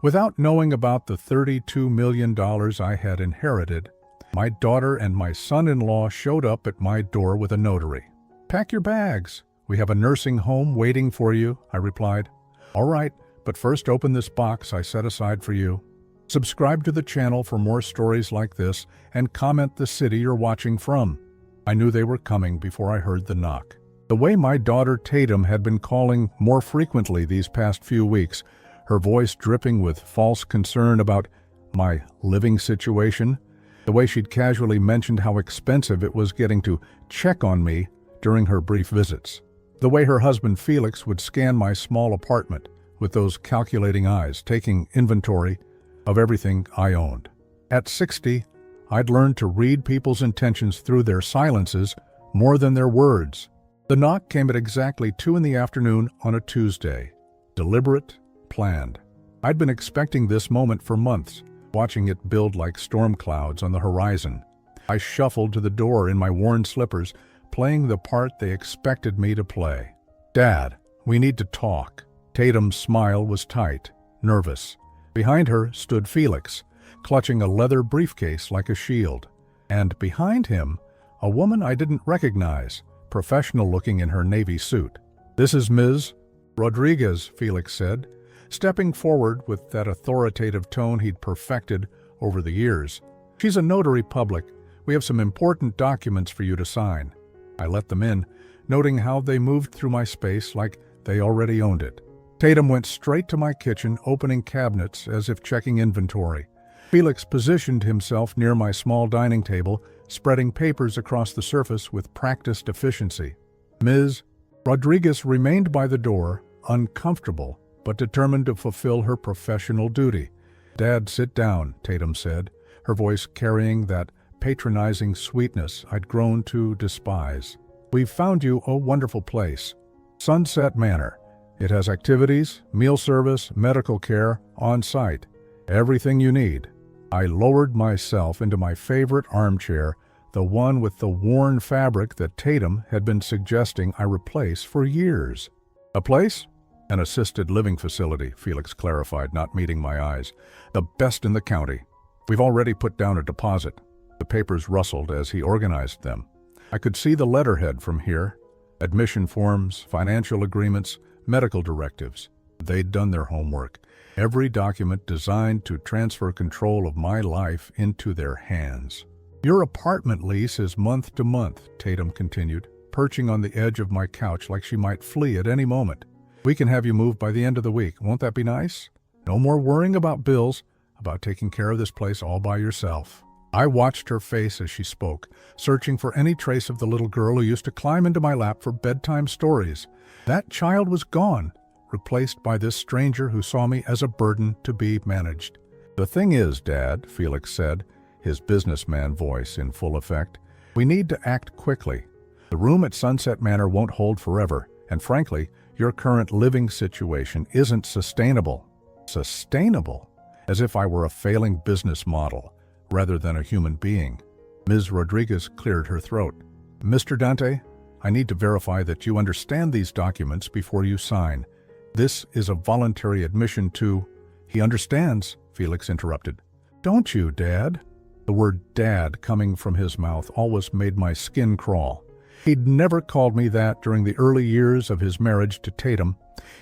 Without knowing about the $32 million I had inherited, my daughter and my son-in-law showed up at my door with a notary. "Pack your bags. We have a nursing home waiting for you," I replied. "All right, but first open this box I set aside for you. Subscribe to the channel for more stories like this and comment the city you're watching from." I knew they were coming before I heard the knock. The way my daughter Tatum had been calling more frequently these past few weeks, her voice dripping with false concern about my living situation, the way she'd casually mentioned how expensive it was getting to check on me during her brief visits, the way her husband Felix would scan my small apartment with those calculating eyes, taking inventory of everything I owned. At 60, I'd learned to read people's intentions through their silences more than their words. The knock came at exactly 2 in the afternoon on a Tuesday. Deliberate, planned. I'd been expecting this moment for months, watching it build like storm clouds on the horizon. I shuffled to the door in my worn slippers, playing the part they expected me to play. "Dad, we need to talk." Tatum's smile was tight, nervous. Behind her stood Felix, clutching a leather briefcase like a shield. And behind him, a woman I didn't recognize, professional-looking in her navy suit. "This is Ms. Rodriguez," Felix said, stepping forward with that authoritative tone he'd perfected over the years. "She's a notary public. We have some important documents for you to sign." I let them in, noting how they moved through my space like they already owned it. Tatum went straight to my kitchen, opening cabinets as if checking inventory. Felix positioned himself near my small dining table, spreading papers across the surface with practiced efficiency. Ms. Rodriguez remained by the door, uncomfortable, but determined to fulfill her professional duty. "Dad, sit down," Tatum said, her voice carrying that patronizing sweetness I'd grown to despise. "We've found you a wonderful place. Sunset Manor. It has activities, meal service, medical care, on-site. Everything you need." I lowered myself into my favorite armchair, the one with the worn fabric that Tatum had been suggesting I replace for years. "A place?" "An assisted living facility," Felix clarified, not meeting my eyes. "The best in the county. We've already put down a deposit." The papers rustled as he organized them. I could see the letterhead from here. Admission forms, financial agreements, medical directives. They'd done their homework. Every document designed to transfer control of my life into their hands. "Your apartment lease is month to month," Tatum continued, perching on the edge of my couch like she might flee at any moment. "We can have you moved by the end of the week. Won't that be nice? No more worrying about bills, about taking care of this place all by yourself." I watched her face as she spoke, searching for any trace of the little girl who used to climb into my lap for bedtime stories. That child was gone, replaced by this stranger who saw me as a burden to be managed. "The thing is, Dad," Felix said, his businessman voice in full effect, "we need to act quickly. The room at Sunset Manor won't hold forever, and frankly, your current living situation isn't sustainable." Sustainable? As if I were a failing business model, rather than a human being. Ms. Rodriguez cleared her throat. "Mr. Dante, I need to verify that you understand these documents before you sign. This is a voluntary admission to—" "He understands," Felix interrupted. "Don't you, Dad?" The word "Dad" coming from his mouth always made my skin crawl. He'd never called me that during the early years of his marriage to Tatum.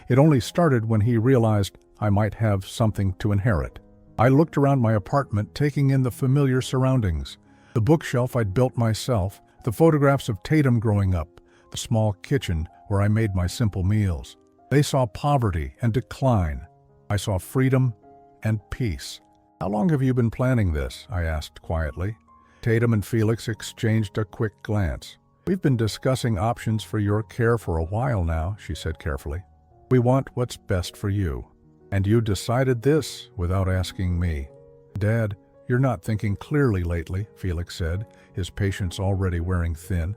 It only started when he realized I might have something to inherit. I looked around my apartment, taking in the familiar surroundings. The bookshelf I'd built myself, the photographs of Tatum growing up, the small kitchen where I made my simple meals. They saw poverty and decline. I saw freedom and peace. "How long have you been planning this?" I asked quietly. Tatum and Felix exchanged a quick glance. "We've been discussing options for your care for a while now," she said carefully. "We want what's best for you. And you decided this without asking me." "Dad, you're not thinking clearly lately," Felix said, his patience already wearing thin.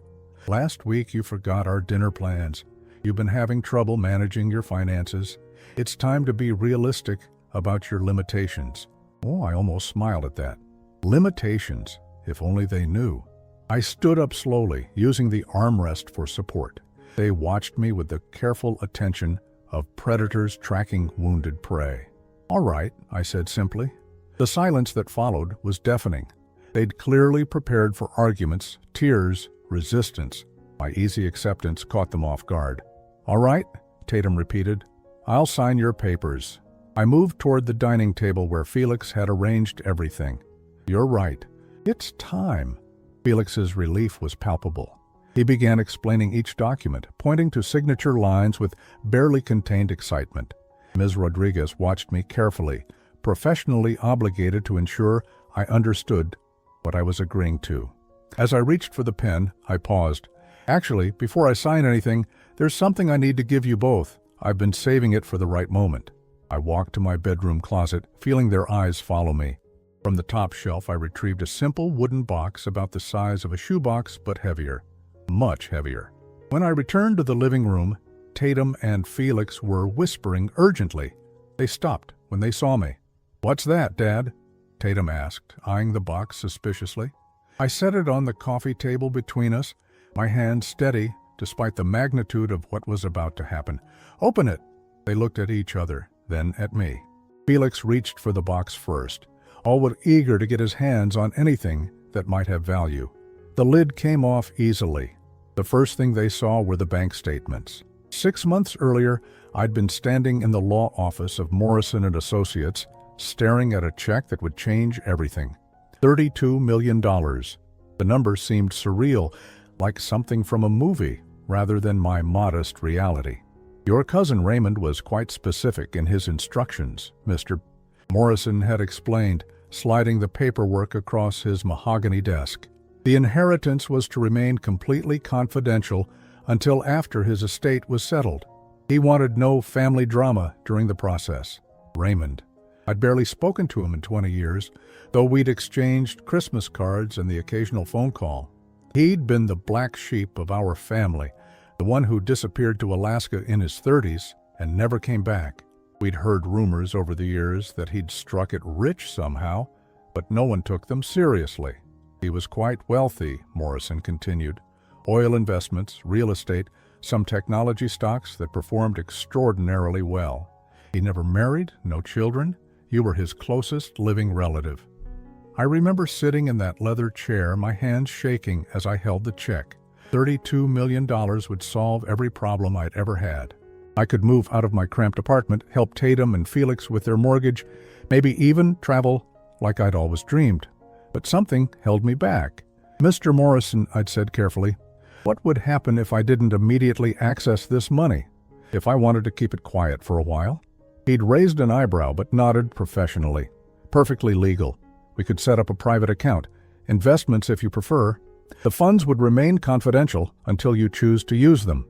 "Last week you forgot our dinner plans. You've been having trouble managing your finances. It's time to be realistic about your limitations." Oh, I almost smiled at that. Limitations, if only they knew. I stood up slowly, using the armrest for support. They watched me with the careful attention of predators tracking wounded prey. "All right," I said simply. The silence that followed was deafening. They'd clearly prepared for arguments, tears, resistance. My easy acceptance caught them off guard. "All right," Tatum repeated. "I'll sign your papers." I moved toward the dining table where Felix had arranged everything. "You're right. It's time." Felix's relief was palpable. He began explaining each document, pointing to signature lines with barely contained excitement. Ms. Rodriguez watched me carefully, professionally obligated to ensure I understood what I was agreeing to. As I reached for the pen, I paused. "Actually, before I sign anything, there's something I need to give you both. I've been saving it for the right moment." I walked to my bedroom closet, feeling their eyes follow me. From the top shelf, I retrieved a simple wooden box about the size of a shoebox, but heavier. Much heavier. When I returned to the living room, Tatum and Felix were whispering urgently. They stopped when they saw me. "What's that, Dad?" Tatum asked, eyeing the box suspiciously. I set it on the coffee table between us, my hand steady despite the magnitude of what was about to happen. "Open it!" They looked at each other, then at me. Felix reached for the box first, always eager to get his hands on anything that might have value. The lid came off easily. The first thing they saw were the bank statements. 6 months earlier, I'd been standing in the law office of Morrison & Associates, staring at a check that would change everything. $32 million. The number seemed surreal, like something from a movie, rather than my modest reality. "Your cousin Raymond was quite specific in his instructions, Mr. Morrison had explained, sliding the paperwork across his mahogany desk. The inheritance was to remain completely confidential until after his estate was settled. He wanted no family drama during the process. Raymond. I'd barely spoken to him in 20 years, though we'd exchanged Christmas cards and the occasional phone call. He'd been the black sheep of our family, the one who disappeared to Alaska in his 30s and never came back. We'd heard rumors over the years that he'd struck it rich somehow, but no one took them seriously. He was quite wealthy," Morrison continued. "Oil investments, real estate, some technology stocks that performed extraordinarily well. He never married, no children. You were his closest living relative." I remember sitting in that leather chair, my hands shaking as I held the check. $32 million would solve every problem I'd ever had. I could move out of my cramped apartment, help Tatum and Felix with their mortgage, maybe even travel like I'd always dreamed. But something held me back. "Mr. Morrison," I'd said carefully, "what would happen if I didn't immediately access this money? If I wanted to keep it quiet for a while?" He'd raised an eyebrow but nodded professionally. "Perfectly legal. We could set up a private account. Investments if you prefer. The funds would remain confidential until you choose to use them."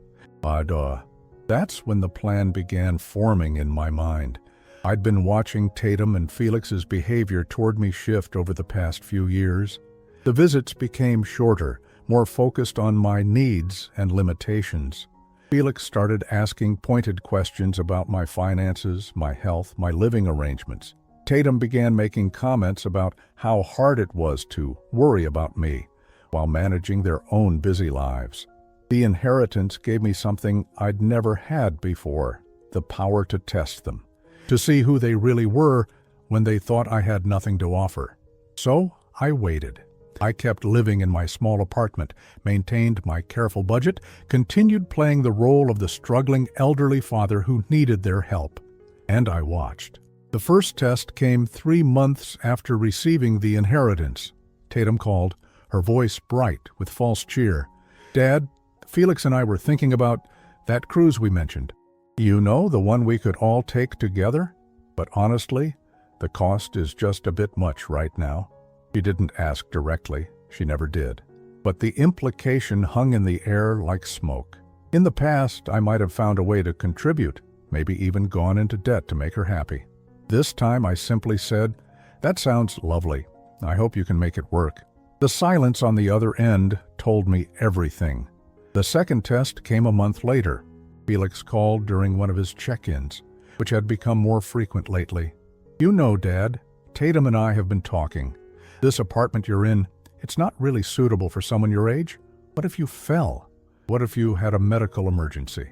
That's when the plan began forming in my mind. I'd been watching Tatum and Felix's behavior toward me shift over the past few years. The visits became shorter, more focused on my needs and limitations. Felix started asking pointed questions about my finances, my health, my living arrangements. Tatum began making comments about how hard it was to worry about me while managing their own busy lives. The inheritance gave me something I'd never had before, the power to test them, to see who they really were when they thought I had nothing to offer. So I waited. I kept living in my small apartment, maintained my careful budget, continued playing the role of the struggling elderly father who needed their help. And I watched. The first test came 3 months after receiving the inheritance. Tatum called, her voice bright with false cheer. "Dad, Felix and I were thinking about that cruise we mentioned. You know, the one we could all take together? But honestly, the cost is just a bit much right now." She didn't ask directly. She never did. But the implication hung in the air like smoke. In the past, I might have found a way to contribute, maybe even gone into debt to make her happy. This time I simply said, "That sounds lovely. I hope you can make it work." The silence on the other end told me everything. The second test came a month later. Felix called during one of his check-ins, which had become more frequent lately. "You know, Dad, Tatum and I have been talking. This apartment you're in, it's not really suitable for someone your age. What if you fell? What if you had a medical emergency?"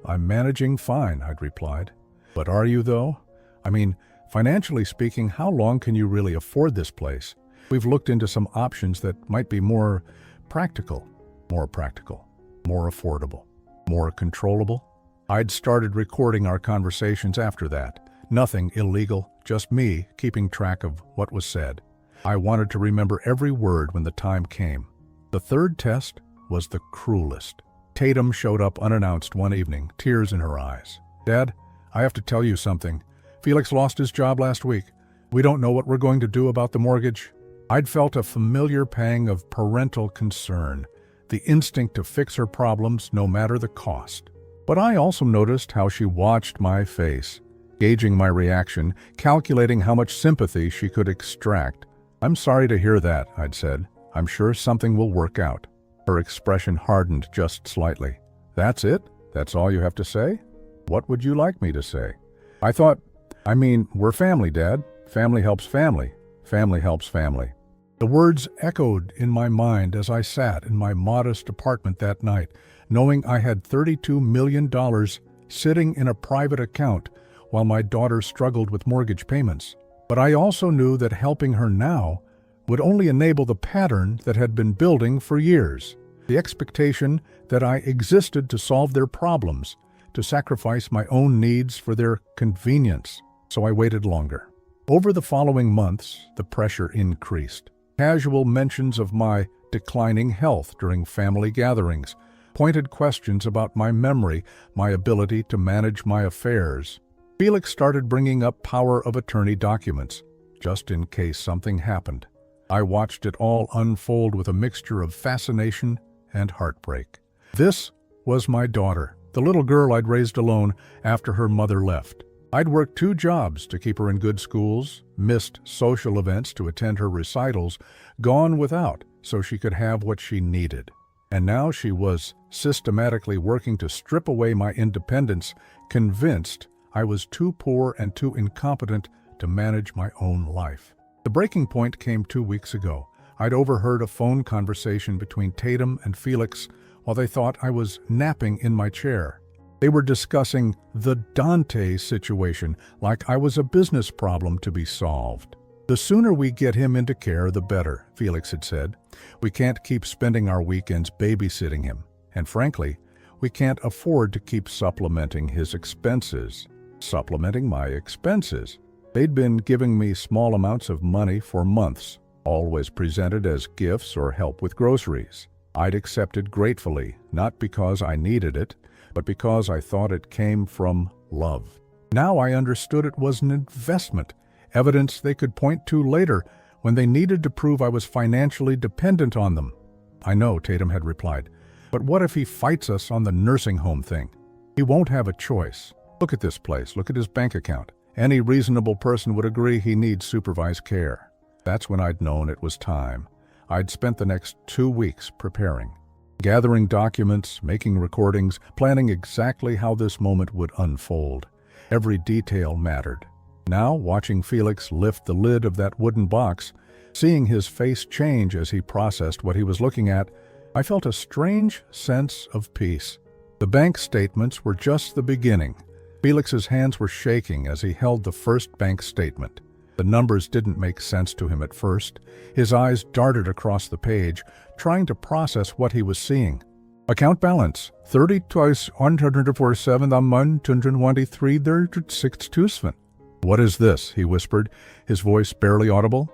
"I'm managing fine," I'd replied. "But are you, though? I mean, financially speaking, how long can you really afford this place? We've looked into some options that might be more practical, more affordable, more controllable. I'd started recording our conversations after that. Nothing illegal, just me keeping track of what was said. I wanted to remember every word when the time came. The third test was the cruelest. Tatum showed up unannounced one evening, tears in her eyes. "Dad, I have to tell you something. Felix lost his job last week. We don't know what we're going to do about the mortgage." I'd felt a familiar pang of parental concern, the instinct to fix her problems no matter the cost. But I also noticed how she watched my face, gauging my reaction, calculating how much sympathy she could extract. "I'm sorry to hear that," I'd said. "I'm sure something will work out." Her expression hardened just slightly. "That's it? That's all you have to say? What would you like me to say?" We're family, Dad. Family helps family. Family helps family." The words echoed in my mind as I sat in my modest apartment that night, knowing I had $32 million sitting in a private account while my daughter struggled with mortgage payments. But I also knew that helping her now would only enable the pattern that had been building for years, the expectation that I existed to solve their problems, to sacrifice my own needs for their convenience. So I waited longer. Over the following months, the pressure increased. Casual mentions of my declining health during family gatherings, pointed questions about my memory, my ability to manage my affairs. Felix started bringing up power of attorney documents, just in case something happened. I watched it all unfold with a mixture of fascination and heartbreak. This was my daughter, the little girl I'd raised alone after her mother left. I'd worked 2 jobs to keep her in good schools, missed social events to attend her recitals, gone without so she could have what she needed. And now she was systematically working to strip away my independence, convinced I was too poor and too incompetent to manage my own life. The breaking point came 2 weeks ago. I'd overheard a phone conversation between Tatum and Felix while they thought I was napping in my chair. They were discussing the Dante situation like I was a business problem to be solved. "The sooner we get him into care, the better," Felix had said. "We can't keep spending our weekends babysitting him. And frankly, we can't afford to keep supplementing his expenses." Supplementing my expenses. They'd been giving me small amounts of money for months, always presented as gifts or help with groceries. I'd accepted gratefully, not because I needed it, but because I thought it came from love. Now I understood it was an investment, evidence they could point to later when they needed to prove I was financially dependent on them. "I know," Tatum had replied, "but what if he fights us on the nursing home thing? He won't have a choice. Look at this place, look at his bank account. Any reasonable person would agree he needs supervised care." That's when I'd known it was time. I'd spent the next 2 weeks preparing. Gathering documents, making recordings, planning exactly how this moment would unfold. Every detail mattered. Now, watching Felix lift the lid of that wooden box, seeing his face change as he processed what he was looking at, I felt a strange sense of peace. The bank statements were just the beginning. Felix's hands were shaking as he held the first bank statement. The numbers didn't make sense to him at first. His eyes darted across the page, trying to process what he was seeing. "Account balance, 30,147,223,62. "What is this?" he whispered, his voice barely audible.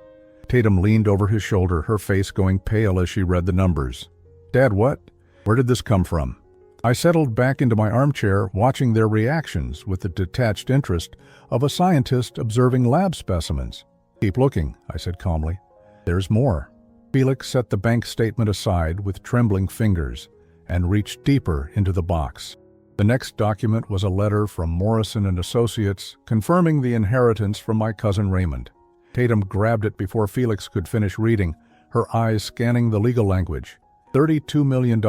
Tatum leaned over his shoulder, her face going pale as she read the numbers. "Dad, what? Where did this come from?" I settled back into my armchair, watching their reactions with the detached interest of a scientist observing lab specimens. "Keep looking," I said calmly. "There's more." Felix set the bank statement aside with trembling fingers and reached deeper into the box. The next document was a letter from Morrison and Associates confirming the inheritance from my cousin Raymond. Tatum grabbed it before Felix could finish reading, her eyes scanning the legal language. $32 million,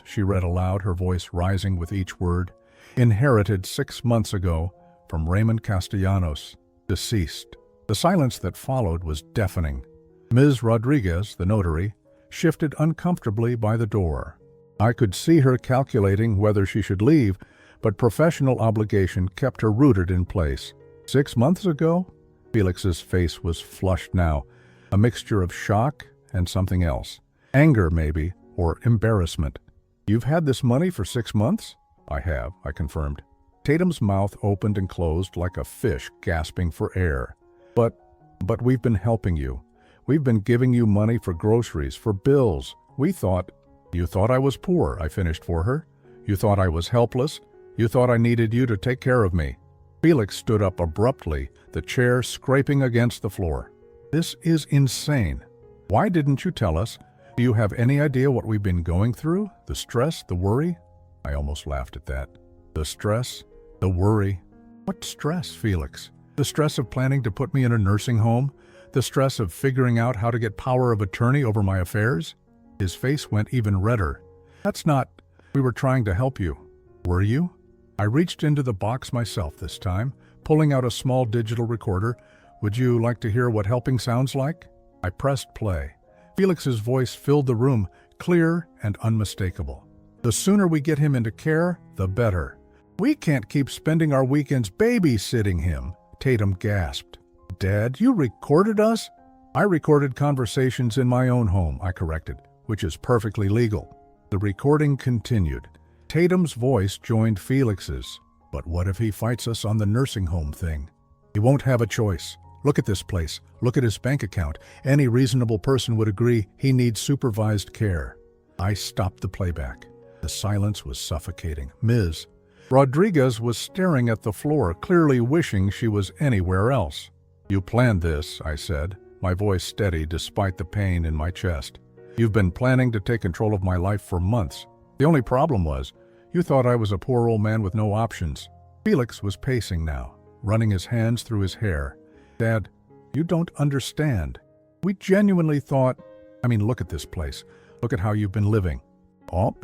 she read aloud, her voice rising with each word. "Inherited 6 months ago from Raymond Castellanos, deceased." The silence that followed was deafening. Ms. Rodriguez, the notary, shifted uncomfortably by the door. I could see her calculating whether she should leave, but professional obligation kept her rooted in place. 6 months ago? Felix's face was flushed now, a mixture of shock and something else. Anger, maybe, or embarrassment. You've had this money for 6 months? I have, I confirmed. Tatum's mouth opened and closed like a fish gasping for air. But we've been helping you. We've been giving you money for groceries, for bills. You thought I was poor, I finished for her. You thought I was helpless. You thought I needed you to take care of me. Felix stood up abruptly, the chair scraping against the floor. This is insane. Why didn't you tell us? Do you have any idea what we've been going through? The stress, the worry? I almost laughed at that. The stress, the worry. What stress, Felix? The stress of planning to put me in a nursing home? The stress of figuring out how to get power of attorney over my affairs? His face went even redder. That's not... We were trying to help you. Were you? I reached into the box myself this time, pulling out a small digital recorder. Would you like to hear what helping sounds like? I pressed play. Felix's voice filled the room, clear and unmistakable. The sooner we get him into care, the better. We can't keep spending our weekends babysitting him, Tatum gasped. Dad, you recorded us? I recorded conversations in my own home, I corrected, which is perfectly legal. The recording continued. Tatum's voice joined Felix's. But what if he fights us on the nursing home thing? He won't have a choice. Look at this place. Look at his bank account. Any reasonable person would agree he needs supervised care. I stopped the playback. The silence was suffocating. Ms. Rodriguez was staring at the floor, clearly wishing she was anywhere else. You planned this, I said, my voice steady despite the pain in my chest. You've been planning to take control of my life for months. The only problem was, you thought I was a poor old man with no options. Felix was pacing now, running his hands through his hair. Dad, you don't understand. We genuinely thought... look at this place. Look at how you've been living. Oh?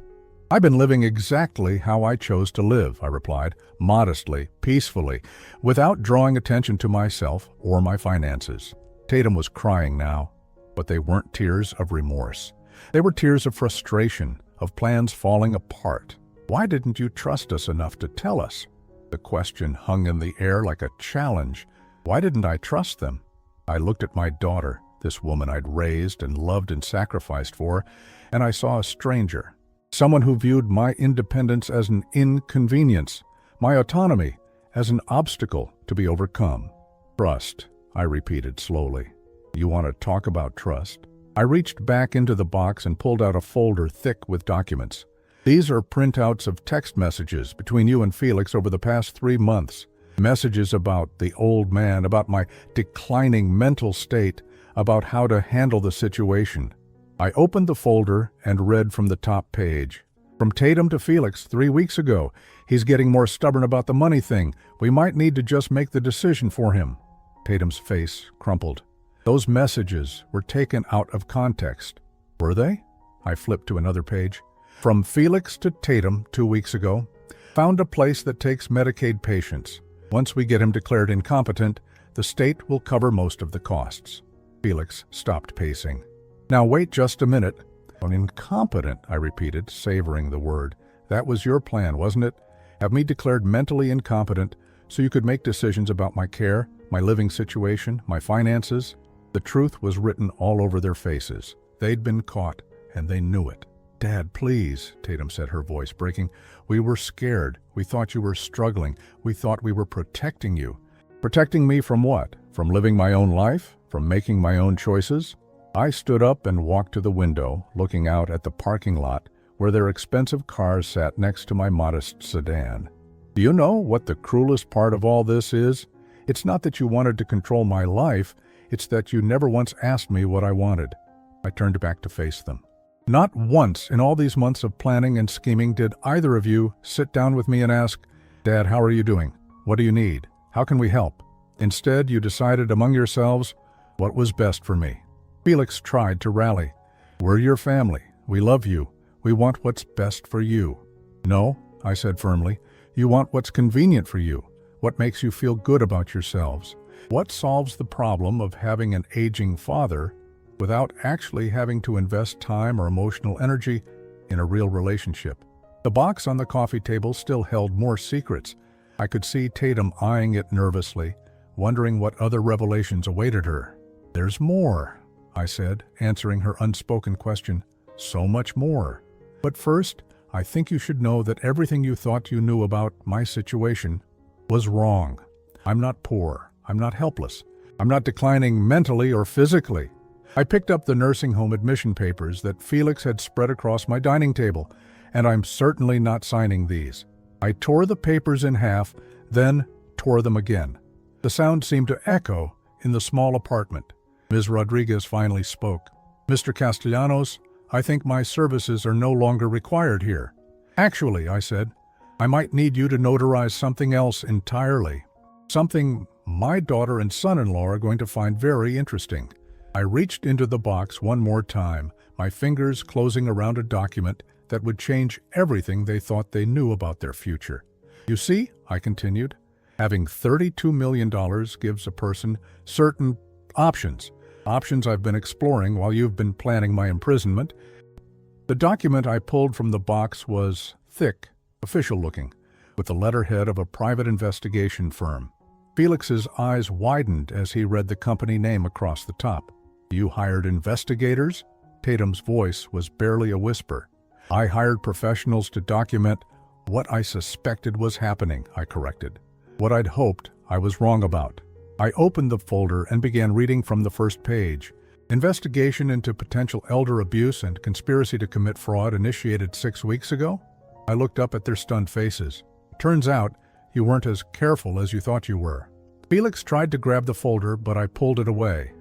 I've been living exactly how I chose to live, I replied, modestly, peacefully, without drawing attention to myself or my finances. Tatum was crying now, but they weren't tears of remorse. They were tears of frustration, of plans falling apart. Why didn't you trust us enough to tell us? The question hung in the air like a challenge. Why didn't I trust them? I looked at my daughter, this woman I'd raised and loved and sacrificed for, and I saw a stranger, someone who viewed my independence as an inconvenience, my autonomy as an obstacle to be overcome. Trust, I repeated slowly. You want to talk about trust? I reached back into the box and pulled out a folder thick with documents. These are printouts of text messages between you and Felix over the past 3 months. Messages about the old man, about my declining mental state, about how to handle the situation. I opened the folder and read from the top page. From Tatum to Felix 3 weeks ago. He's getting more stubborn about the money thing. We might need to just make the decision for him. Tatum's face crumpled. Those messages were taken out of context. Were they? I flipped to another page. From Felix to Tatum 2 weeks ago. Found a place that takes Medicaid patients. Once we get him declared incompetent, the state will cover most of the costs. Felix stopped pacing. Now wait just a minute. Incompetent, I repeated, savoring the word. That was your plan, wasn't it? Have me declared mentally incompetent so you could make decisions about my care, my living situation, my finances? The truth was written all over their faces. They'd been caught, and they knew it. Dad, please, Tatum said, her voice breaking. We were scared. We thought you were struggling. We thought we were protecting you. Protecting me from what? From living my own life? From making my own choices? I stood up and walked to the window, looking out at the parking lot where their expensive cars sat next to my modest sedan. Do you know what the cruelest part of all this is? It's not that you wanted to control my life, it's that you never once asked me what I wanted. I turned back to face them. Not once in all these months of planning and scheming did either of you sit down with me and ask, Dad, how are you doing? What do you need? How can we help? Instead, you decided among yourselves what was best for me. Felix tried to rally. We're your family. We love you. We want what's best for you. No, I said firmly. You want what's convenient for you, what makes you feel good about yourselves, what solves the problem of having an aging father without actually having to invest time or emotional energy in a real relationship. The box on the coffee table still held more secrets. I could see Tatum eyeing it nervously, wondering what other revelations awaited her. "There's more," I said, answering her unspoken question. "So much more. But first, I think you should know that everything you thought you knew about my situation was wrong. I'm not poor. I'm not helpless. I'm not declining mentally or physically." I picked up the nursing home admission papers that Felix had spread across my dining table, and I'm certainly not signing these. I tore the papers in half, then tore them again. The sound seemed to echo in the small apartment. Ms. Rodriguez finally spoke. "Mr. Castellanos, I think my services are no longer required here." "Actually," I said, "I might need you to notarize something else entirely. Something my daughter and son-in-law are going to find very interesting." I reached into the box one more time, my fingers closing around a document that would change everything they thought they knew about their future. "You see," I continued, "having $32 million gives a person certain options I've been exploring while you've been planning my imprisonment." The document I pulled from the box was thick, official-looking, with the letterhead of a private investigation firm. Felix's eyes widened as he read the company name across the top. "You hired investigators?" Tatum's voice was barely a whisper. "I hired professionals to document what I suspected was happening," I corrected. "What I'd hoped I was wrong about." I opened the folder and began reading from the first page. "Investigation into potential elder abuse and conspiracy to commit fraud initiated 6 weeks ago?" I looked up at their stunned faces. "Turns out you weren't as careful as you thought you were." Felix tried to grab the folder, but I pulled it away.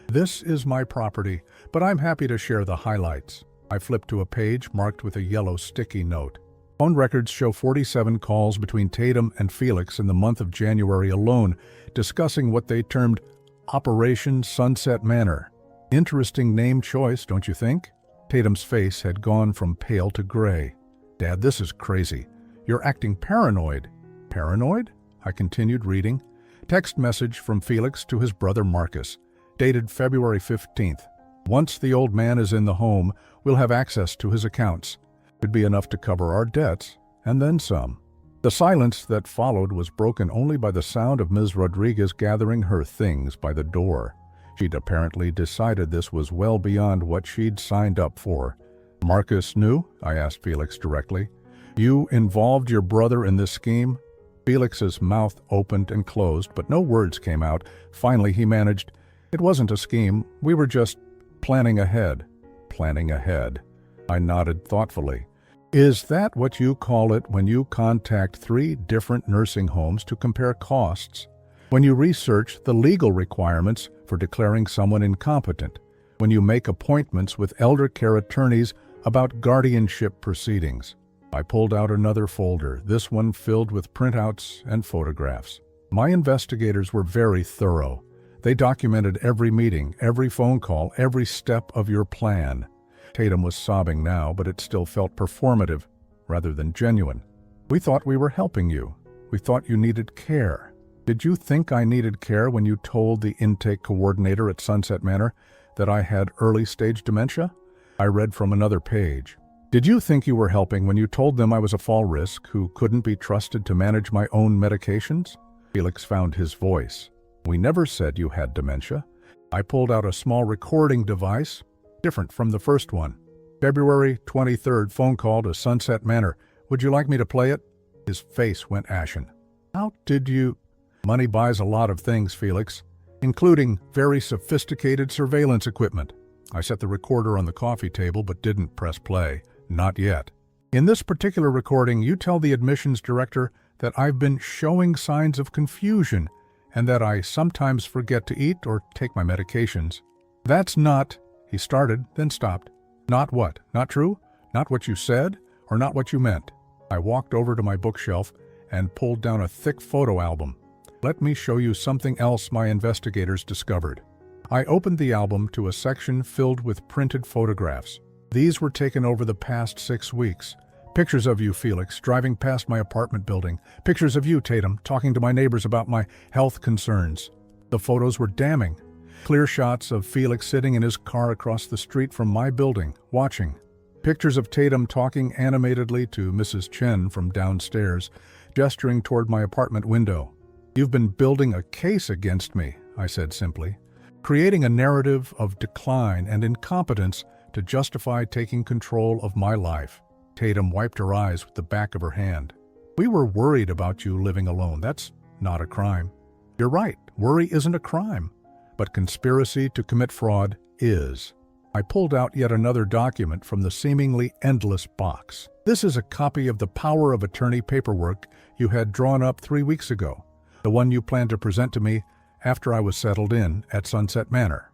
"This is my property, but I'm happy to share the highlights." I flipped to a page marked with a yellow sticky note. Phone records show 47 calls between Tatum and Felix in the month of January alone, discussing what they termed Operation Sunset Manor. Interesting name choice, don't you think? Tatum's face had gone from pale to gray. "Dad, this is crazy. You're acting paranoid." "Paranoid?" I continued reading. Text message from Felix to his brother Marcus, dated February 15th. "Once the old man is in the home, we'll have access to his accounts. Could be enough to cover our debts, and then some." The silence that followed was broken only by the sound of Ms. Rodriguez gathering her things by the door. She'd apparently decided this was well beyond what she'd signed up for. "Marcus knew?" I asked Felix directly. "You involved your brother in this scheme?" Felix's mouth opened and closed, but no words came out. Finally, he managed, "It wasn't a scheme. We were just planning ahead." "Planning ahead." I nodded thoughtfully. "Is that what you call it when you contact 3 different nursing homes to compare costs? When you research the legal requirements for declaring someone incompetent? When you make appointments with elder care attorneys about guardianship proceedings?" I pulled out another folder, this one filled with printouts and photographs. "My investigators were very thorough. They documented every meeting, every phone call, every step of your plan." Tatum was sobbing now, but it still felt performative rather than genuine. "We thought we were helping you. We thought you needed care." "Did you think I needed care when you told the intake coordinator at Sunset Manor that I had early-stage dementia?" I read from another page. "Did you think you were helping when you told them I was a fall risk who couldn't be trusted to manage my own medications?" Felix found his voice. "We never said you had dementia." I pulled out a small recording device, different from the first one. "February 23rd phone call to Sunset Manor. Would you like me to play it?" His face went ashen. "How did you—" "Money buys a lot of things, Felix, including very sophisticated surveillance equipment." I set the recorder on the coffee table but didn't press play. "Not yet. In this particular recording, you tell the admissions director that I've been showing signs of confusion and that I sometimes forget to eat or take my medications." "That's not—" He started, then stopped. "Not what? Not true? Not what you said, or not what you meant?" I walked over to my bookshelf and pulled down a thick photo album. "Let me show you something else my investigators discovered." I opened the album to a section filled with printed photographs. These were taken over the past 6 weeks. Pictures of you, Felix, driving past my apartment building. Pictures of you, Tatum, talking to my neighbors about my health concerns. The photos were damning. Clear shots of Felix sitting in his car across the street from my building, watching. Pictures of Tatum talking animatedly to Mrs. Chen from downstairs. gesturing toward my apartment window. "You've been building a case against me," I said simply, "creating a narrative of decline and incompetence to justify taking control of my life." Tatum wiped her eyes with the back of her hand. "We were worried about you living alone. That's not a crime." "You're right, worry isn't a crime, but conspiracy to commit fraud is." I pulled out yet another document from the seemingly endless box. "This is a copy of the power of attorney paperwork you had drawn up 3 weeks ago, the one you planned to present to me after I was settled in at Sunset Manor."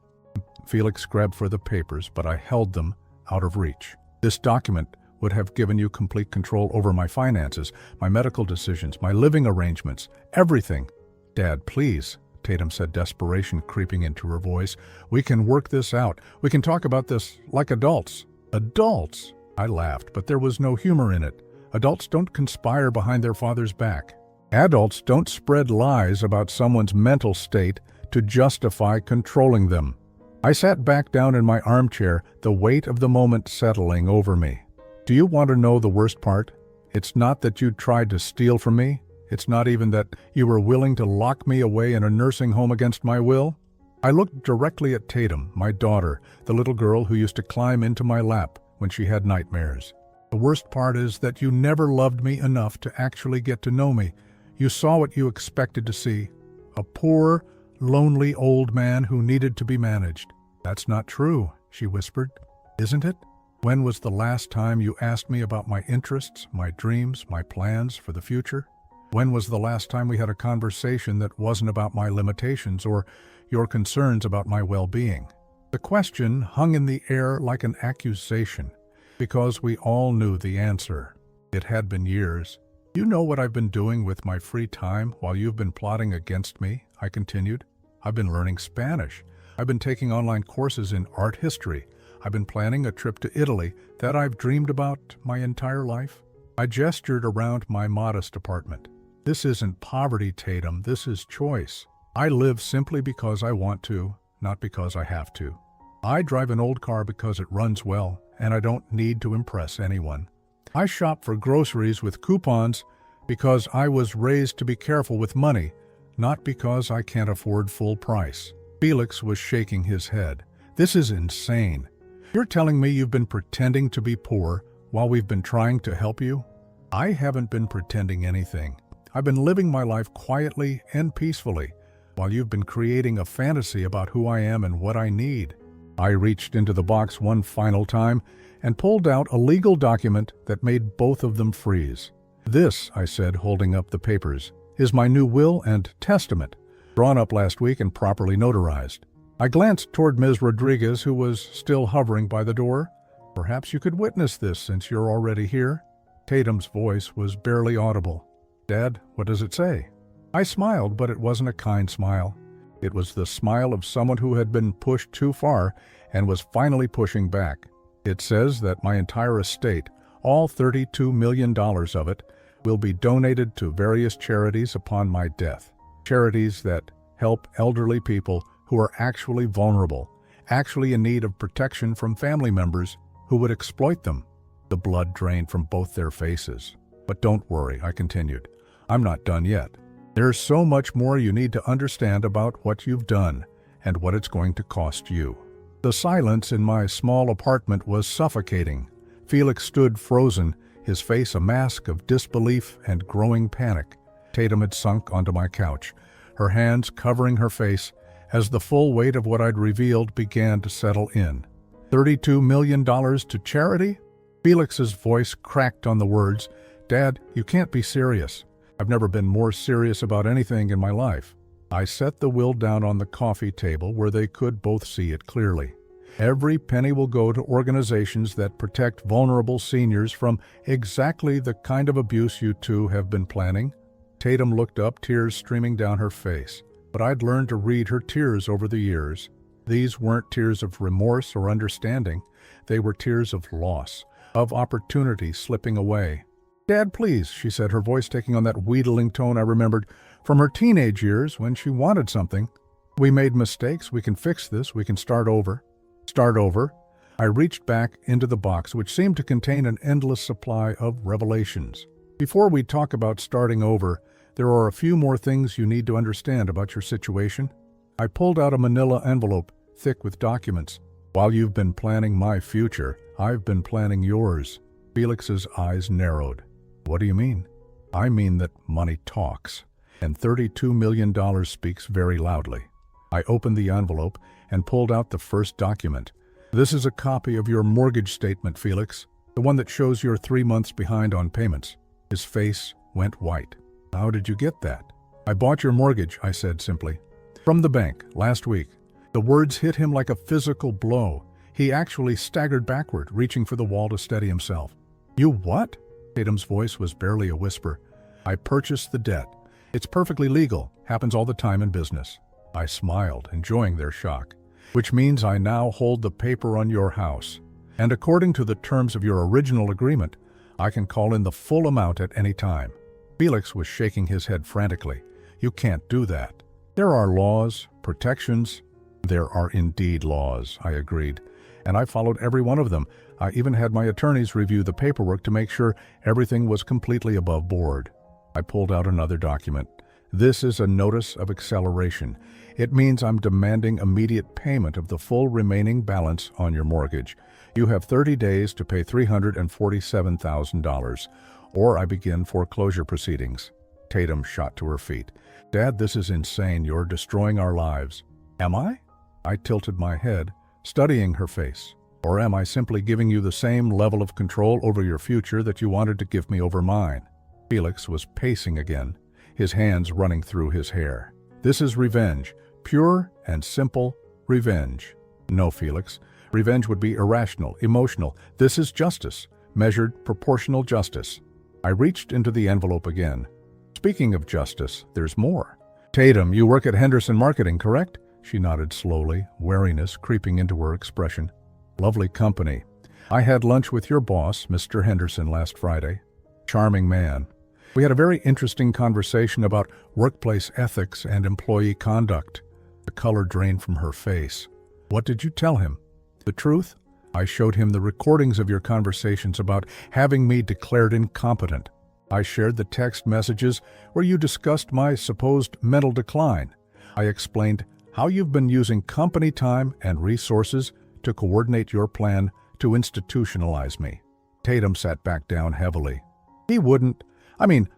Felix grabbed for the papers, but I held them out of reach. "This document would have given you complete control over my finances, my medical decisions, my living arrangements, everything." "Dad, please," Tatum said, desperation creeping into her voice. "We can work this out. We can talk about this like adults." "Adults?" I laughed, but there was no humor in it. "Adults don't conspire behind their father's back. Adults don't spread lies about someone's mental state to justify controlling them." I sat back down in my armchair, the weight of the moment settling over me. "Do you want to know the worst part? It's not that you tried to steal from me. It's not even that you were willing to lock me away in a nursing home against my will." I looked directly at Tatum, my daughter, the little girl who used to climb into my lap when she had nightmares. "The worst part is that you never loved me enough to actually get to know me. You saw what you expected to see. A poor, lonely old man who needed to be managed." "That's not true," she whispered. "Isn't it? When was the last time you asked me about my interests, my dreams, my plans for the future? When was the last time we had a conversation that wasn't about my limitations or your concerns about my well-being?" The question hung in the air like an accusation, because we all knew the answer. It had been years. "You know what I've been doing with my free time while you've been plotting against me," I continued. "I've been learning Spanish. I've been taking online courses in art history. I've been planning a trip to Italy that I've dreamed about my entire life." I gestured around my modest apartment. "This isn't poverty, Tatum. This is choice. I live simply because I want to, not because I have to. I drive an old car because it runs well, and I don't need to impress anyone. I shop for groceries with coupons because I was raised to be careful with money, not because I can't afford full price." Felix was shaking his head. "This is insane. You're telling me you've been pretending to be poor while we've been trying to help you?" "I haven't been pretending anything. I've been living my life quietly and peacefully, while you've been creating a fantasy about who I am and what I need." I reached into the box one final time and pulled out a legal document that made both of them freeze. "This," I said, holding up the papers, "is my new will and testament, drawn up last week and properly notarized." I glanced toward Ms. Rodriguez, who was still hovering by the door. "Perhaps you could witness this since you're already here." Tatum's voice was barely audible. "Dad, what does it say?" I smiled, but it wasn't a kind smile. It was the smile of someone who had been pushed too far and was finally pushing back. "It says that my entire estate, all $32 million of it, will be donated to various charities upon my death. Charities that help elderly people who are actually vulnerable, actually in need of protection from family members who would exploit them." The blood drained from both their faces. "But don't worry," I continued. "I'm not done yet. There's so much more you need to understand about what you've done and what it's going to cost you." The silence in my small apartment was suffocating. Felix stood frozen, his face a mask of disbelief and growing panic. Tatum had sunk onto my couch, her hands covering her face as the full weight of what I'd revealed began to settle in. $32 million to charity? Felix's voice cracked on the words. "Dad, you can't be serious. I've never been more serious about anything in my life." I set the will down on the coffee table where they could both see it clearly. "Every penny will go to organizations that protect vulnerable seniors from exactly the kind of abuse you two have been planning." Tatum looked up, tears streaming down her face. But I'd learned to read her tears over the years. These weren't tears of remorse or understanding. They were tears of loss, of opportunity slipping away. "Dad, please," she said, her voice taking on that wheedling tone I remembered from her teenage years when she wanted something. "We made mistakes. We can fix this. We can start over." "Start over?" I reached back into the box, which seemed to contain an endless supply of revelations. Before we talk about starting over, there are a few more things you need to understand about your situation. I pulled out a manila envelope, thick with documents. While you've been planning my future, I've been planning yours. Felix's eyes narrowed. What do you mean? I mean that money talks, and $32 million speaks very loudly. I opened the envelope and pulled out the first document. This is a copy of your mortgage statement, Felix, the one that shows you're 3 months behind on payments. His face went white. How did you get that? I bought your mortgage, I said simply. From the bank, last week. The words hit him like a physical blow. He actually staggered backward, reaching for the wall to steady himself. You what? Tatum's voice was barely a whisper. I purchased the debt. It's perfectly legal, happens all the time in business. I smiled, enjoying their shock. Which means I now hold the paper on your house. And according to the terms of your original agreement, I can call in the full amount at any time. Felix was shaking his head frantically. You can't do that. There are laws, protections. There are indeed laws, I agreed. And I followed every one of them. I even had my attorneys review the paperwork to make sure everything was completely above board. I pulled out another document. This is a notice of acceleration. It means I'm demanding immediate payment of the full remaining balance on your mortgage. You have 30 days to pay $347,000, or I begin foreclosure proceedings. Tatum shot to her feet. Dad, this is insane. You're destroying our lives. Am I? I tilted my head, studying her face. Or am I simply giving you the same level of control over your future that you wanted to give me over mine? Felix was pacing again, his hands running through his hair. This is revenge. Pure and simple revenge. No, Felix. Revenge would be irrational, emotional. This is justice. Measured, proportional justice. I reached into the envelope again. Speaking of justice, there's more. Tatum, you work at Henderson Marketing, correct? She nodded slowly, wariness creeping into her expression. Lovely company. I had lunch with your boss, Mr. Henderson, last Friday. Charming man. We had a very interesting conversation about workplace ethics and employee conduct. The color drained from her face. What did you tell him? The truth? I showed him the recordings of your conversations about having me declared incompetent. I shared the text messages where you discussed my supposed mental decline. I explained how you've been using company time and resources to coordinate your plan to institutionalize me. Tatum sat back down heavily. He wouldn't.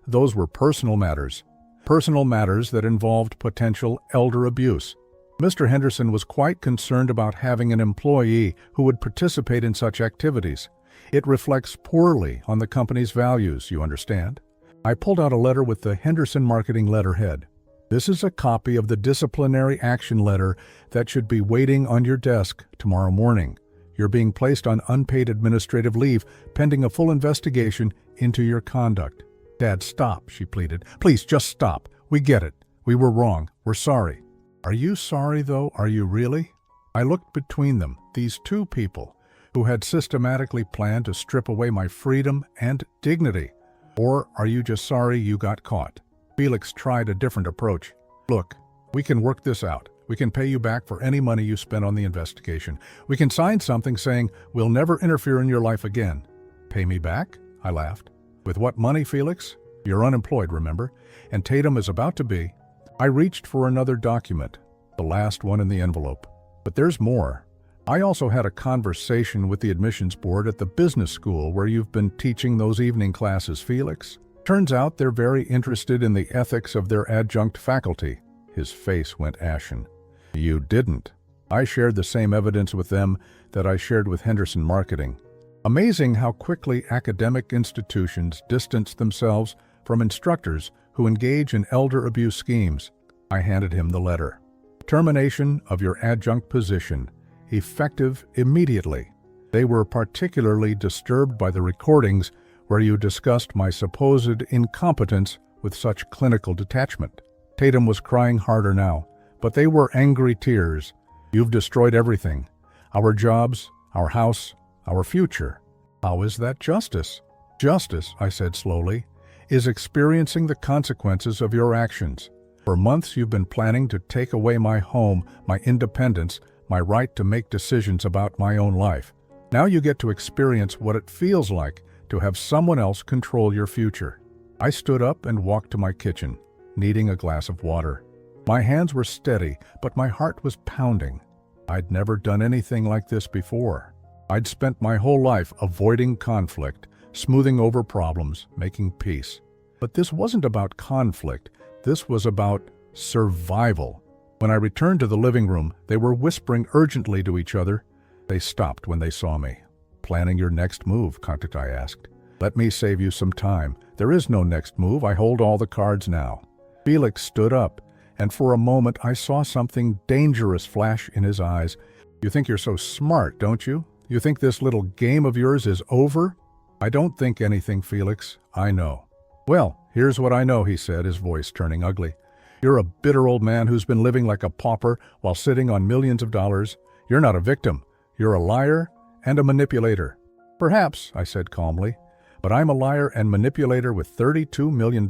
Those were personal matters. Personal matters that involved potential elder abuse. Mr. Henderson was quite concerned about having an employee who would participate in such activities. It reflects poorly on the company's values, you understand? I pulled out a letter with the Henderson Marketing letterhead. This is a copy of the disciplinary action letter that should be waiting on your desk tomorrow morning. You're being placed on unpaid administrative leave pending a full investigation into your conduct. Dad, stop, she pleaded. Please, just stop. We get it. We were wrong. We're sorry. Are you sorry, though? Are you really? I looked between them, these two people, who had systematically planned to strip away my freedom and dignity. Or are you just sorry you got caught? Felix tried a different approach. Look, we can work this out. We can pay you back for any money you spent on the investigation. We can sign something saying we'll never interfere in your life again. Pay me back? I laughed. With what money, Felix? You're unemployed, remember? And Tatum is about to be. I reached for another document, the last one in the envelope. But there's more. I also had a conversation with the admissions board at the business school where you've been teaching those evening classes, Felix. Turns out they're very interested in the ethics of their adjunct faculty. His face went ashen. You didn't. I shared the same evidence with them that I shared with Henderson Marketing. Amazing how quickly academic institutions distance themselves from instructors who engage in elder abuse schemes. I handed him the letter. Termination of your adjunct position, effective immediately. They were particularly disturbed by the recordings where you discussed my supposed incompetence with such clinical detachment. Tatum was crying harder now, but they were angry tears. You've destroyed everything. Our jobs, our house, our future. How is that justice? Justice, I said slowly, is experiencing the consequences of your actions. For months you've been planning to take away my home, my independence, my right to make decisions about my own life. Now you get to experience what it feels like to have someone else control your future. I stood up and walked to my kitchen, needing a glass of water. My hands were steady, but my heart was pounding. I'd never done anything like this before. I'd spent my whole life avoiding conflict, smoothing over problems, making peace. But this wasn't about conflict. This was about survival. When I returned to the living room, they were whispering urgently to each other. They stopped when they saw me. "Planning your next move?" Dante asked. "Let me save you some time. There is no next move. I hold all the cards now." Felix stood up, and for a moment I saw something dangerous flash in his eyes. "You think you're so smart, don't you? You think this little game of yours is over?" "I don't think anything, Felix. I know." "Well, here's what I know," he said, his voice turning ugly. "You're a bitter old man who's been living like a pauper while sitting on millions of dollars. You're not a victim. You're a liar and a manipulator." "Perhaps," I said calmly, "but I'm a liar and manipulator with $32 million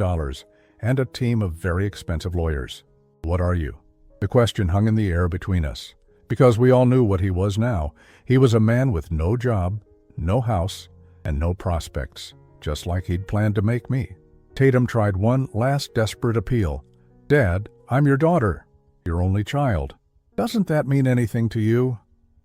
and a team of very expensive lawyers." "What are you?" The question hung in the air between us, because we all knew what he was now. He was a man with no job, no house, and no prospects, just like he'd planned to make me. Tatum tried one last desperate appeal. "Dad, I'm your daughter, your only child. Doesn't that mean anything to you?"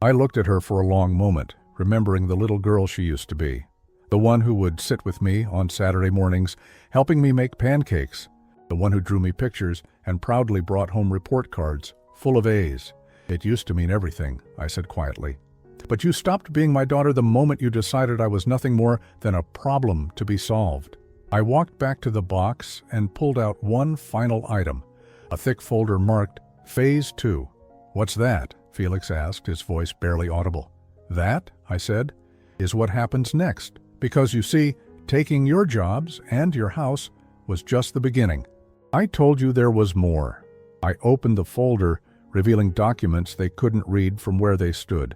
I looked at her for a long moment, remembering the little girl she used to be, the one who would sit with me on Saturday mornings, helping me make pancakes, the one who drew me pictures and proudly brought home report cards full of A's. "It used to mean everything," I said quietly. "But you stopped being my daughter the moment you decided I was nothing more than a problem to be solved." I walked back to the box and pulled out one final item, a thick folder marked Phase 2. "What's that?" Felix asked, his voice barely audible. "That," I said, "is what happens next. Because you see, taking your jobs and your house was just the beginning. I told you there was more." I opened the folder, revealing documents they couldn't read from where they stood,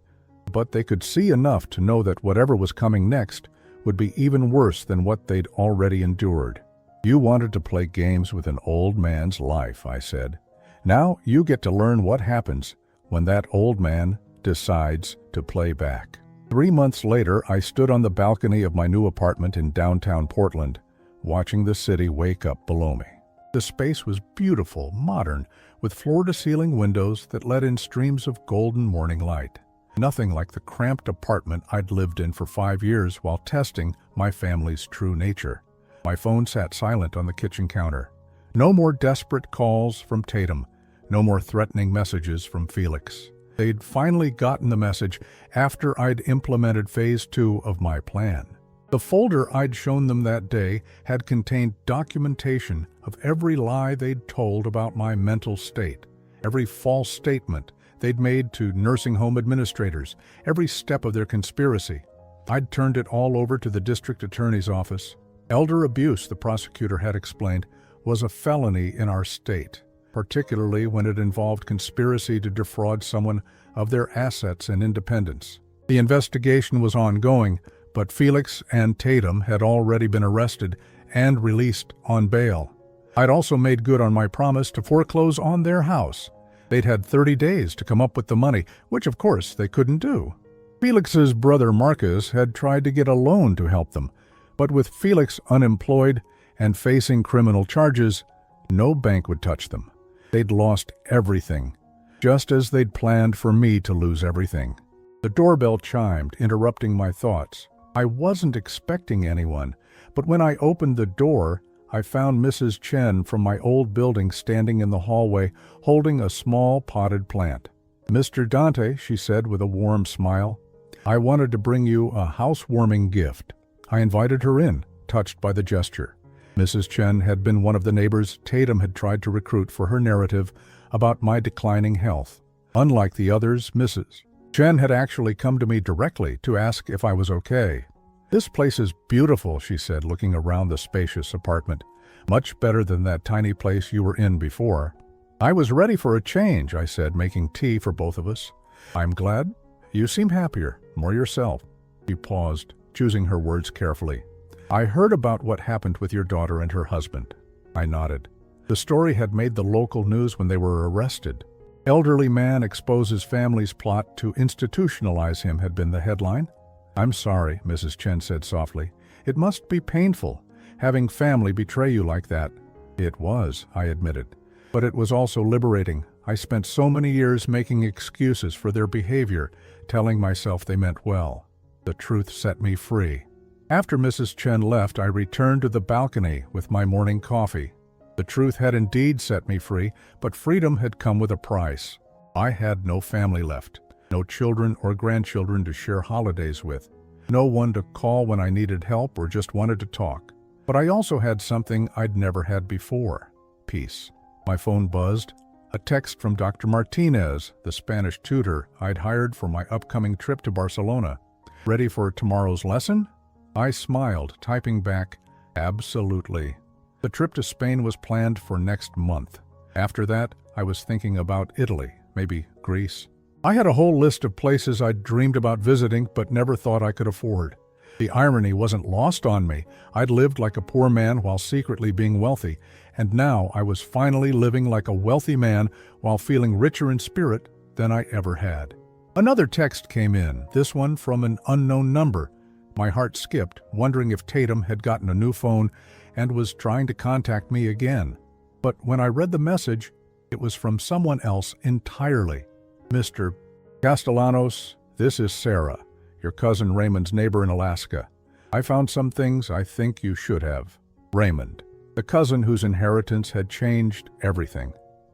but they could see enough to know that whatever was coming next would be even worse than what they'd already endured. "You wanted to play games with an old man's life," I said. "Now you get to learn what happens when that old man decides to play back." 3 months later, I stood on the balcony of my new apartment in downtown Portland, watching the city wake up below me. The space was beautiful, modern, with floor-to-ceiling windows that let in streams of golden morning light. Nothing like the cramped apartment I'd lived in for 5 years while testing my family's true nature. My phone sat silent on the kitchen counter. No more desperate calls from Tatum. No more threatening messages from Felix. They'd finally gotten the message after I'd implemented Phase 2 of my plan. The folder I'd shown them that day had contained documentation of every lie they'd told about my mental state, every false statement they'd made to nursing home administrators, every step of their conspiracy. I'd turned it all over to the district attorney's office. Elder abuse, the prosecutor had explained, was a felony in our state, particularly when it involved conspiracy to defraud someone of their assets and independence. The investigation was ongoing, but Felix and Tatum had already been arrested and released on bail. I'd also made good on my promise to foreclose on their house. They'd had 30 days to come up with the money, which of course they couldn't do. Felix's brother Marcus had tried to get a loan to help them, but with Felix unemployed and facing criminal charges, no bank would touch them. They'd lost everything, just as they'd planned for me to lose everything. The doorbell chimed, interrupting my thoughts. I wasn't expecting anyone, but when I opened the door, I found Mrs. Chen from my old building standing in the hallway, holding a small potted plant. "Mr. Dante," she said with a warm smile, "I wanted to bring you a housewarming gift." I invited her in, touched by the gesture. Mrs. Chen had been one of the neighbors Tatum had tried to recruit for her narrative about my declining health. Unlike the others, Mrs. Chen had actually come to me directly to ask if I was okay. "This place is beautiful," she said, looking around the spacious apartment. "Much better than that tiny place you were in before." "I was ready for a change," I said, making tea for both of us. "I'm glad. You seem happier, more yourself." She paused, choosing her words carefully. "I heard about what happened with your daughter and her husband." I nodded. The story had made the local news when they were arrested. "Elderly man exposes family's plot to institutionalize him" had been the headline. "I'm sorry," Mrs. Chen said softly. "It must be painful. having family betray you like that. It was, I admitted. But it was also liberating. I spent so many years making excuses for their behavior, telling myself they meant well. The truth set me free. After Mrs. Chen left, I returned to the balcony with my morning coffee. The truth had indeed set me free, but freedom had come with a price. I had no family left, no children or grandchildren to share holidays with, no one to call when I needed help or just wanted to talk. But I also had something I'd never had before: peace. My phone buzzed. A text from Dr. Martinez, the Spanish tutor I'd hired for my upcoming trip to Barcelona. Ready for tomorrow's lesson? I smiled, typing back, absolutely. The trip to Spain was planned for next month. After that, I was thinking about Italy, maybe Greece. I had a whole list of places I'd dreamed about visiting but never thought I could afford. The irony wasn't lost on me. I'd lived like a poor man while secretly being wealthy, and now I was finally living like a wealthy man while feeling richer in spirit than I ever had. Another text came in, this one from an unknown number. My heart skipped, wondering if Tatum had gotten a new phone and was trying to contact me again. But when I read the message, it was from someone else entirely. Mr. Castellanos, this is Sarah, your cousin Raymond's neighbor in Alaska. I found some things I think you should have. Raymond, the cousin whose inheritance had changed everything.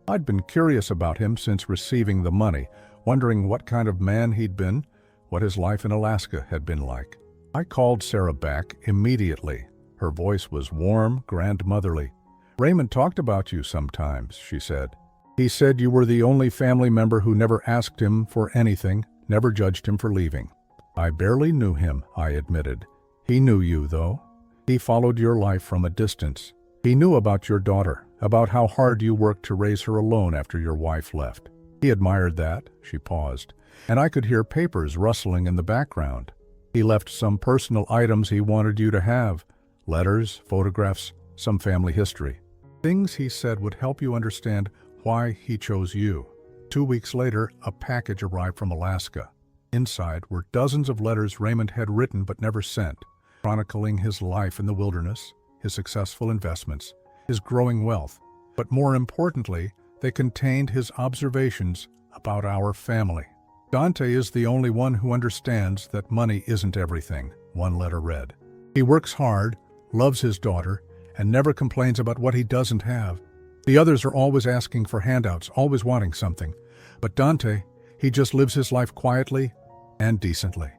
I'd been curious about him since receiving the money, wondering what kind of man he'd been, what his life in Alaska had been like. I called Sarah back immediately. Her voice was warm, grandmotherly. Raymond talked about you sometimes, she said. He said you were the only family member who never asked him for anything, never judged him for leaving. I barely knew him, I admitted. He knew you, though. He followed your life from a distance. He knew about your daughter, about how hard you worked to raise her alone after your wife left. He admired that, she paused, and I could hear papers rustling in the background. He left some personal items he wanted you to have, letters, photographs, some family history. Things he said would help you understand why he chose you. 2 weeks later, a package arrived from Alaska. Inside were dozens of letters Raymond had written but never sent, chronicling his life in the wilderness, his successful investments, his growing wealth. But more importantly, they contained his observations about our family. Dante is the only one who understands that money isn't everything, one letter read. He works hard, loves his daughter, and never complains about what he doesn't have. The others are always asking for handouts, always wanting something. But Dante, he just lives his life quietly and decently.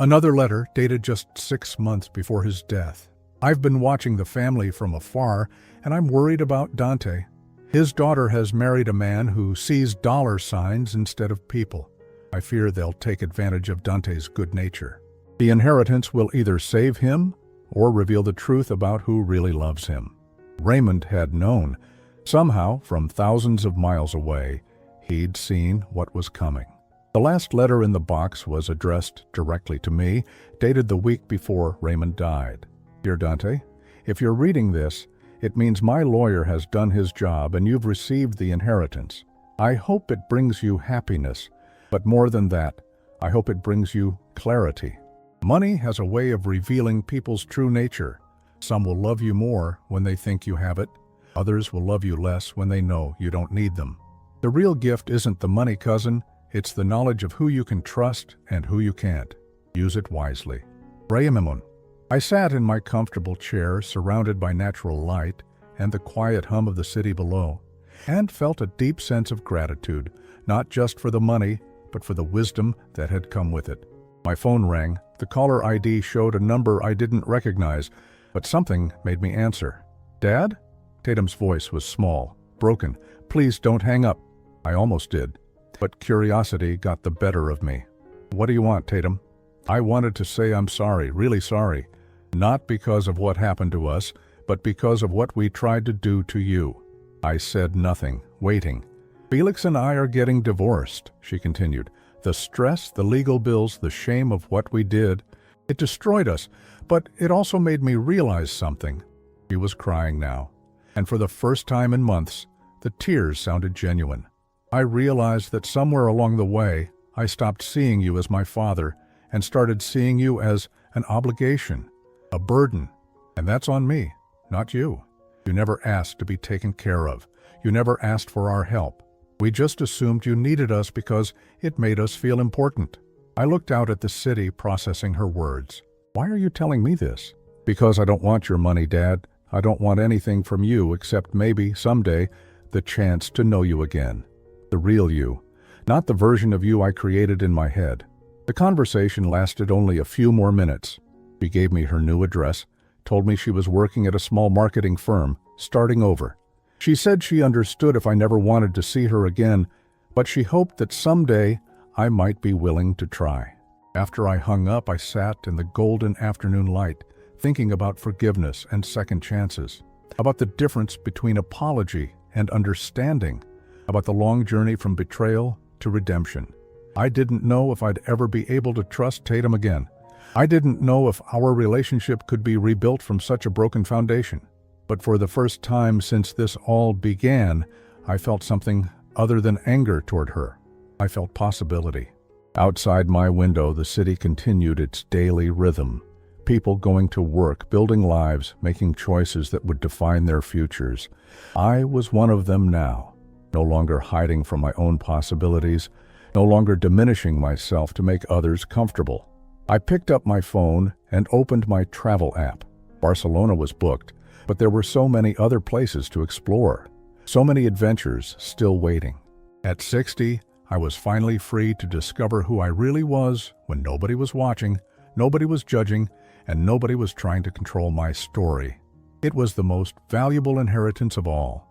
Another letter dated just 6 months before his death. I've been watching the family from afar, and I'm worried about Dante. His daughter has married a man who sees dollar signs instead of people. I fear they'll take advantage of Dante's good nature. The inheritance will either save him or reveal the truth about who really loves him. Raymond had known. Somehow, from thousands of miles away, he'd seen what was coming. The last letter in the box was addressed directly to me, dated the week before Raymond died. Dear Dante, if you're reading this, it means my lawyer has done his job and you've received the inheritance. I hope it brings you happiness, but more than that, I hope it brings you clarity. Money has a way of revealing people's true nature. Some will love you more when they think you have it. Others will love you less when they know you don't need them. The real gift isn't the money, cousin. It's the knowledge of who you can trust and who you can't. Use it wisely. Brayamimon. I sat in my comfortable chair, surrounded by natural light and the quiet hum of the city below, and felt a deep sense of gratitude, not just for the money, but for the wisdom that had come with it. My phone rang. The caller ID showed a number I didn't recognize, but something made me answer. Dad? Tatum's voice was small, broken. Please don't hang up. I almost did, but curiosity got the better of me. What do you want, Tatum? I wanted to say I'm sorry, really sorry. Not because of what happened to us, but because of what we tried to do to you. I said nothing, waiting. Felix and I are getting divorced, she continued. The stress, the legal bills, the shame of what we did, it destroyed us, but it also made me realize something. She was crying now, and for the first time in months, the tears sounded genuine. I realized that somewhere along the way, I stopped seeing you as my father and started seeing you as an obligation, a burden, and that's on me, not you. You never asked to be taken care of. You never asked for our help. We just assumed you needed us because it made us feel important." I looked out at the city, processing her words. "Why are you telling me this?" "Because I don't want your money, Dad. I don't want anything from you except maybe, someday, the chance to know you again. The real you, not the version of you I created in my head." The conversation lasted only a few more minutes. She gave me her new address, told me she was working at a small marketing firm, starting over. She said she understood if I never wanted to see her again, but she hoped that someday I might be willing to try. After I hung up, I sat in the golden afternoon light, thinking about forgiveness and second chances, about the difference between apology and understanding, about the long journey from betrayal to redemption. I didn't know if I'd ever be able to trust Tatum again. I didn't know if our relationship could be rebuilt from such a broken foundation. But for the first time since this all began, I felt something other than anger toward her. I felt possibility. Outside my window, the city continued its daily rhythm. People going to work, building lives, making choices that would define their futures. I was one of them now, no longer hiding from my own possibilities, no longer diminishing myself to make others comfortable. I picked up my phone and opened my travel app. Barcelona was booked, but there were so many other places to explore, so many adventures still waiting. At 60, I was finally free to discover who I really was when nobody was watching, nobody was judging, and nobody was trying to control my story. It was the most valuable inheritance of all.